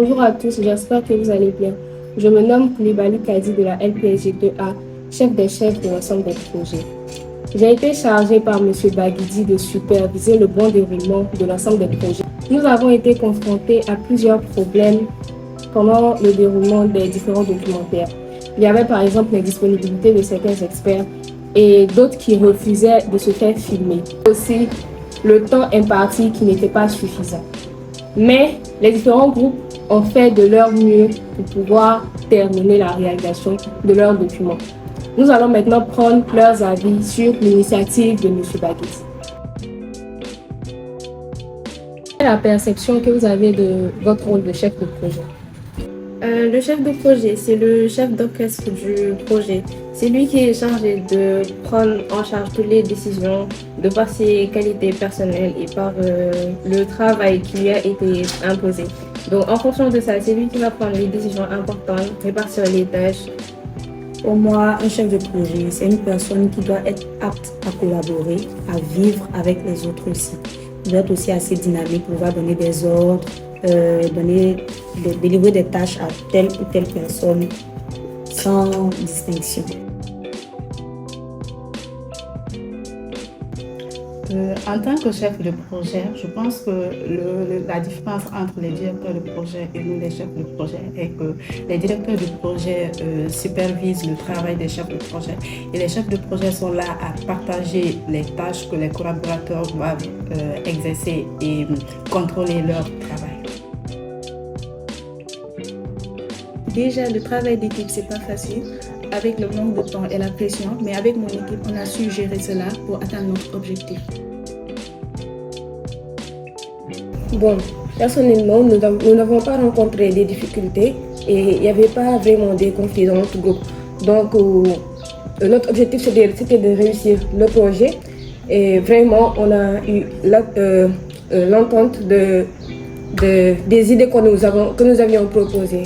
Bonjour à tous, j'espère que vous allez bien. Je me nomme Koulibaly Kadi de la LPSG2A, chef des chefs de l'ensemble des projets. J'ai été chargé par M. Baguidi de superviser le bon déroulement de l'ensemble des projets. Nous avons été confrontés à plusieurs problèmes pendant le déroulement des différents documentaires. Il y avait par exemple l'indisponibilité de certains experts et d'autres qui refusaient de se faire filmer. Aussi, le temps imparti qui n'était pas suffisant. Mais les différents groupes ont fait de leur mieux pour pouvoir terminer la réalisation de leurs documents. Nous allons maintenant prendre leurs avis sur l'initiative de M. Baguidi. Quelle est la perception que vous avez de votre rôle de chef de projet? Le chef de projet, c'est le chef d'orchestre du projet. C'est lui qui est chargé de prendre en charge toutes les décisions de par ses qualités personnelles et par le travail qui lui a été imposé. Donc en fonction de ça, c'est lui qui va prendre les décisions importantes, répartir les tâches. Pour moi, un chef de projet, c'est une personne qui doit être apte à collaborer, à vivre avec les autres aussi. Il doit être aussi assez dynamique pour pouvoir donner des ordres, délivrer des tâches à telle ou telle personne sans distinction. En tant que chef de projet, je pense que la différence entre les directeurs de projet et nous, les chefs de projet, est que les directeurs de projet supervisent le travail des chefs de projet et les chefs de projet sont là à partager les tâches que les collaborateurs doivent exercer et contrôler leur travail. Déjà, le travail d'équipe, c'est pas facile, avec le manque de temps et la pression, mais avec mon équipe, on a su gérer cela pour atteindre notre objectif. Bon, personnellement, nous n'avons pas rencontré des difficultés et il n'y avait pas vraiment des conflits dans notre groupe. Donc, notre objectif, c'était de réussir le projet et vraiment, on a eu l'entente des idées que nous avions proposées.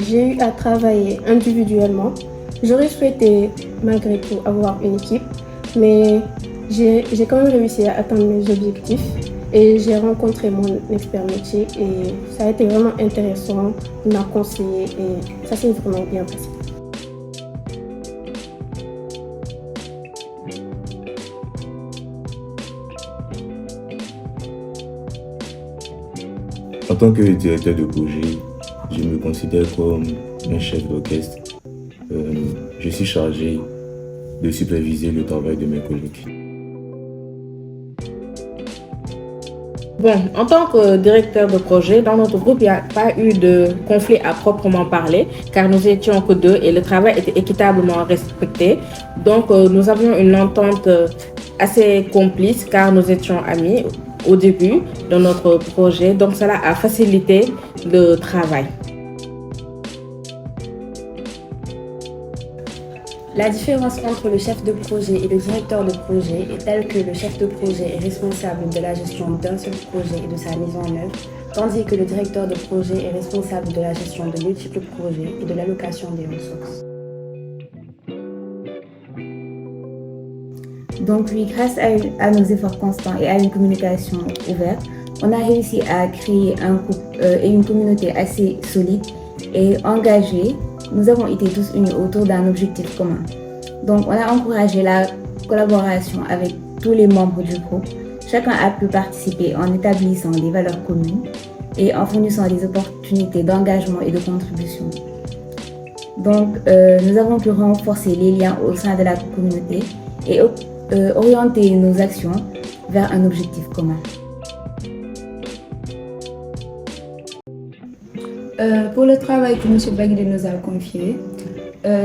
J'ai eu à travailler individuellement. J'aurais souhaité malgré tout avoir une équipe, mais j'ai quand même réussi à atteindre mes objectifs et j'ai rencontré mon expert métier et ça a été vraiment intéressant, il m'a conseillé et ça s'est vraiment bien passé. En tant que directeur de projet, je me considère comme un chef d'orchestre. Je suis chargé de superviser le travail de mes collègues. Bon, en tant que directeur de projet, dans notre groupe, il n'y a pas eu de conflit à proprement parler, car nous étions que deux et le travail était équitablement respecté. Donc, nous avions une entente assez complice, car nous étions amis au début de notre projet. Donc, cela a facilité le travail. La différence entre le chef de projet et le directeur de projet est telle que le chef de projet est responsable de la gestion d'un seul projet et de sa mise en œuvre, tandis que le directeur de projet est responsable de la gestion de multiples projets et de l'allocation des ressources. Donc oui, grâce à nos efforts constants et à une communication ouverte, on a réussi à créer un groupe et une communauté assez solide et engagée. Nous avons été tous unis autour d'un objectif commun. Donc on a encouragé la collaboration avec tous les membres du groupe. Chacun a pu participer en établissant des valeurs communes et en fournissant des opportunités d'engagement et de contribution. Donc nous avons pu renforcer les liens au sein de la communauté et orienter nos actions vers un objectif commun. Pour le travail que M. Baguidi nous a confié,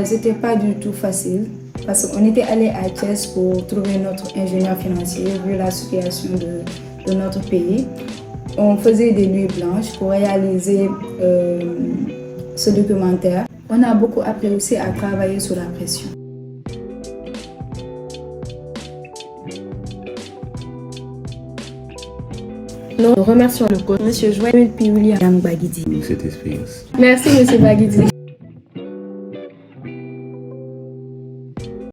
c'était pas du tout facile parce qu'on était allé à Thiès pour trouver notre ingénieur financier vu la situation de notre pays. On faisait des nuits blanches pour réaliser ce documentaire. On a beaucoup appris aussi à travailler sous la pression. Nous remercions le coach, M. Joël William Pour cette expérience. Merci, M. Baguidi.